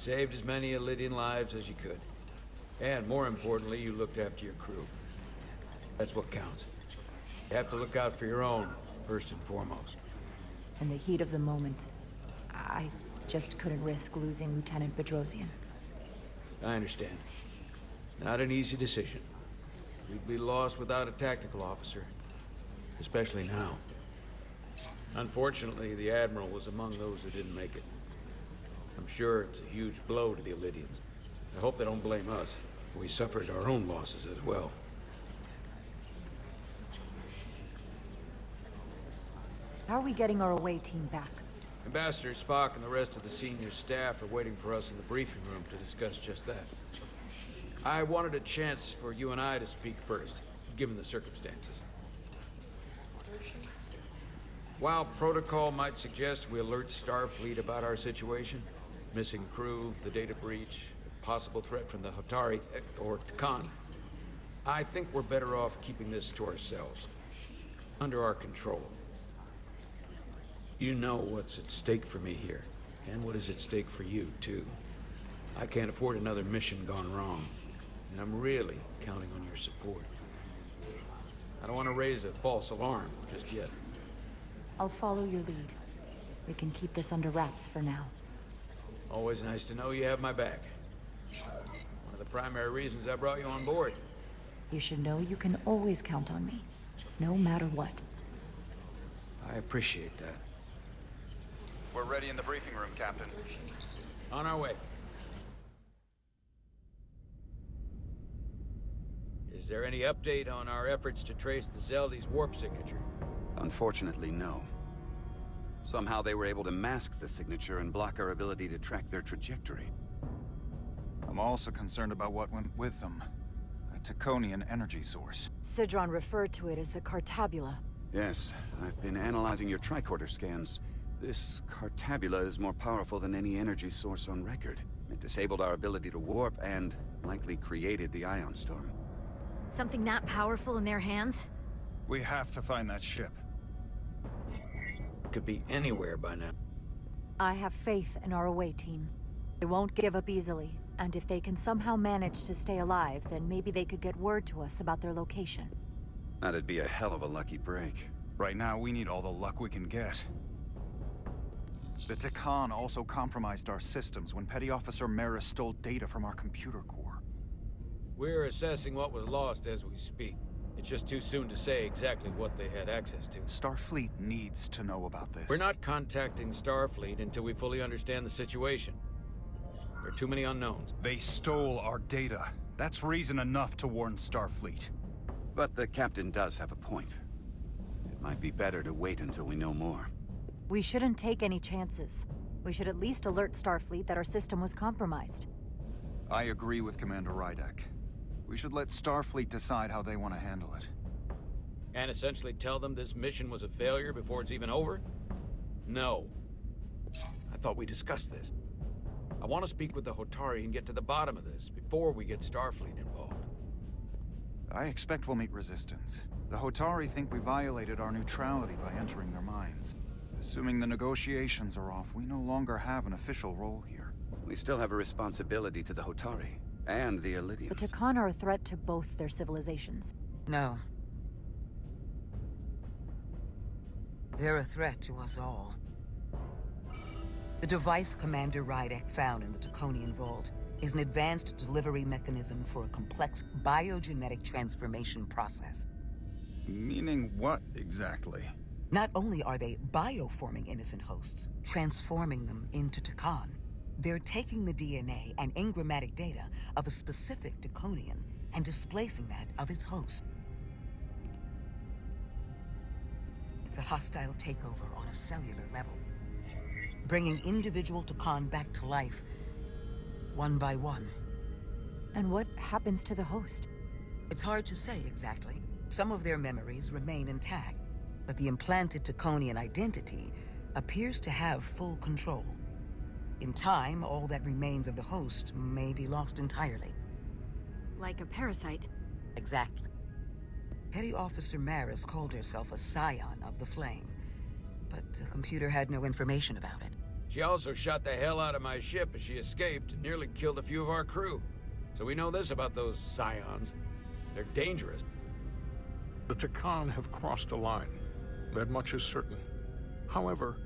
saved as many Elydian lives as you could. And more importantly, you looked after your crew. That's what counts. You have to look out for your own, first and foremost. In the heat of the moment, I just couldn't risk losing Lieutenant Bedrosian. I understand. Not an easy decision. We'd be lost without a tactical officer. Especially now. Unfortunately, the Admiral was among those who didn't make it. I'm sure it's a huge blow to the Elydians. I hope they don't blame us. We suffered our own losses as well. How are we getting our away team back? Ambassador Spock and the rest of the senior staff are waiting for us in the briefing room to discuss just that. I wanted a chance for you and I to speak first, given the circumstances. While protocol might suggest we alert Starfleet about our situation, missing crew, the data breach, possible threat from the Hotari, or Khan, I think we're better off keeping this to ourselves, under our control. You know what's at stake for me here, and what is at stake for you, too. I can't afford another mission gone wrong, and I'm really counting on your support. I don't want to raise a false alarm just yet. I'll follow your lead. We can keep this under wraps for now. Always nice to know you have my back. One of the primary reasons I brought you on board. You should know you can always count on me, no matter what. I appreciate that. We're ready in the briefing room, Captain. On our way. Is there any update on our efforts to trace the Zeldy's warp signature? Unfortunately, no. Somehow they were able to mask the signature and block our ability to track their trajectory. I'm also concerned about what went with them. A Taconian energy source. Sidron referred to it as the Cartabula. Yes, I've been analyzing your tricorder scans. This Cartabula is more powerful than any energy source on record. It disabled our ability to warp and likely created the ion storm. Something that powerful in their hands? We have to find that ship. Could be anywhere by now. I have faith in our away team. They won't give up easily, and if they can somehow manage to stay alive, then maybe they could get word to us about their location. That'd be a hell of a lucky break. Right now, we need all the luck we can get. The Takan also compromised our systems when Petty Officer Maris stole data from our computer core. We're assessing what was lost as we speak. It's just too soon to say exactly what they had access to. Starfleet needs to know about this. We're not contacting Starfleet until we fully understand the situation. There are too many unknowns. They stole our data. That's reason enough to warn Starfleet. But the captain does have a point. It might be better to wait until we know more. We shouldn't take any chances. We should at least alert Starfleet that our system was compromised. I agree with Commander Rydek. We should let Starfleet decide how they want to handle it. And essentially tell them this mission was a failure before it's even over? No. I thought we discussed this. I want to speak with the Hotari and get to the bottom of this before we get Starfleet involved. I expect we'll meet resistance. The Hotari think we violated our neutrality by entering their minds. Assuming the negotiations are off, we no longer have an official role here. We still have a responsibility to the Hotari and the Elydians. The Takan are a threat to both their civilizations. No. They're a threat to us all. The device Commander Rydek found in the Taconian Vault is an advanced delivery mechanism for a complex biogenetic transformation process. Meaning what, exactly? Not only are they bioforming innocent hosts, transforming them into Takan, they're taking the DNA and engrammatic data of a specific Taconian and displacing that of its host. It's a hostile takeover on a cellular level, bringing individual Takan back to life, one by one. And what happens to the host? It's hard to say exactly. Some of their memories remain intact, but the implanted Taconian identity appears to have full control. In time, all that remains of the host may be lost entirely. Like a parasite. Exactly. Petty Officer Maris called herself a scion of the Flame, but the computer had no information about it. She also shot the hell out of my ship as she escaped and nearly killed a few of our crew. So we know this about those scions. They're dangerous. The Takan have crossed a line. That much is certain. However,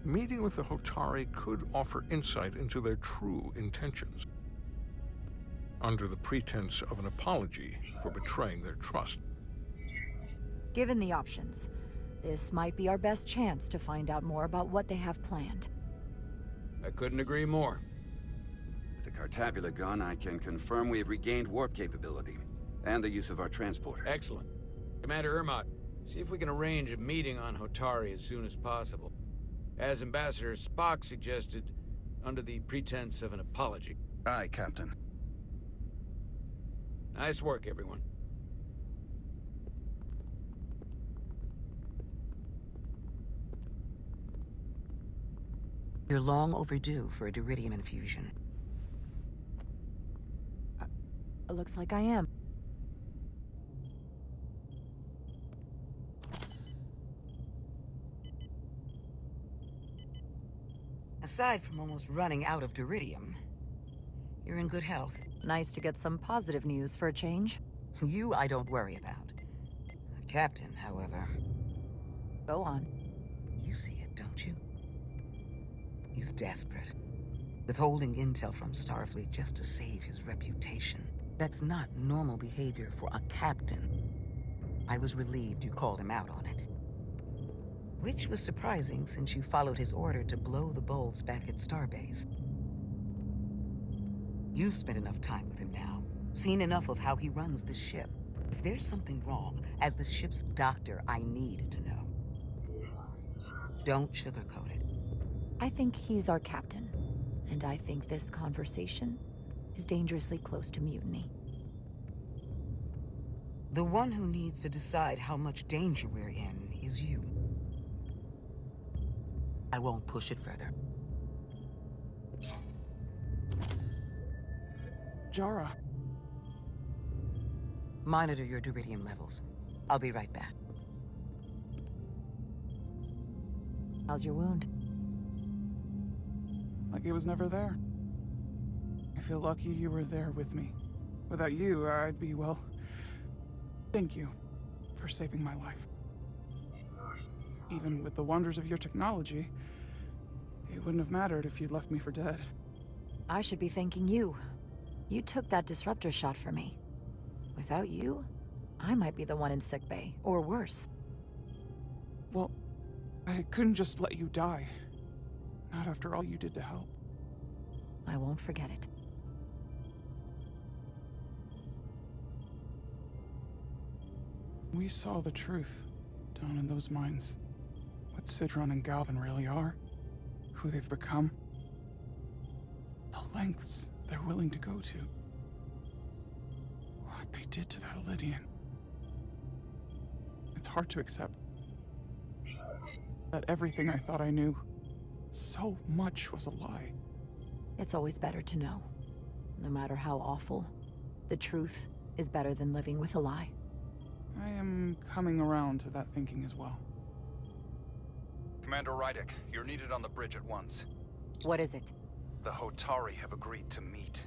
meeting with the Hotari could offer insight into their true intentions, under the pretense of an apology for betraying their trust. Given the options, this might be our best chance to find out more about what they have planned. I couldn't agree more. With the Cartabula gone, I can confirm we have regained warp capability, and the use of our transporters. Excellent. Commander Ermot, see if we can arrange a meeting on Hotari as soon as possible. As Ambassador Spock suggested, under the pretense of an apology. Aye, Captain. Nice work, everyone. You're long overdue for a Duridium infusion. It looks like I am. Aside from almost running out of Duridium, you're in good health. Nice to get some positive news for a change. You I don't worry about. The captain, however, Go on. you see it, don't you? He's desperate. Withholding intel from Starfleet just to save his reputation. That's not normal behavior for a captain. I was relieved you called him out on it. Which was surprising since you followed his order to blow the bolts back at Starbase. You've spent enough time with him now, seen enough of how he runs the ship. If there's something wrong, as the ship's doctor, I need to know. Don't sugarcoat it. I think he's our captain, and I think this conversation is dangerously close to mutiny. The one who needs to decide how much danger we're in is you. I won't push it further. Jara. Monitor your Duridium levels. I'll be right back. How's your wound? Like it was never there. I feel lucky you were there with me. Without you, I'd be, well... Thank you for saving my life. Even with the wonders of your technology, it wouldn't have mattered if you'd left me for dead. I should be thanking you. You took that disruptor shot for me. Without you, I might be the one in sickbay, or worse. Well, I couldn't just let you die. Not after all you did to help. I won't forget it. We saw the truth down in those mines. What Sidron and Galvin really are. Who they've become. The lengths they're willing to go to. What they did to that Lydian. It's hard to accept that everything I thought I knew, so much was a lie. It's always better to know. No matter how awful, the truth is better than living with a lie. I am coming around to that thinking as well. Commander Rydick, you're needed on the bridge at once. What is it? The Hotari have agreed to meet.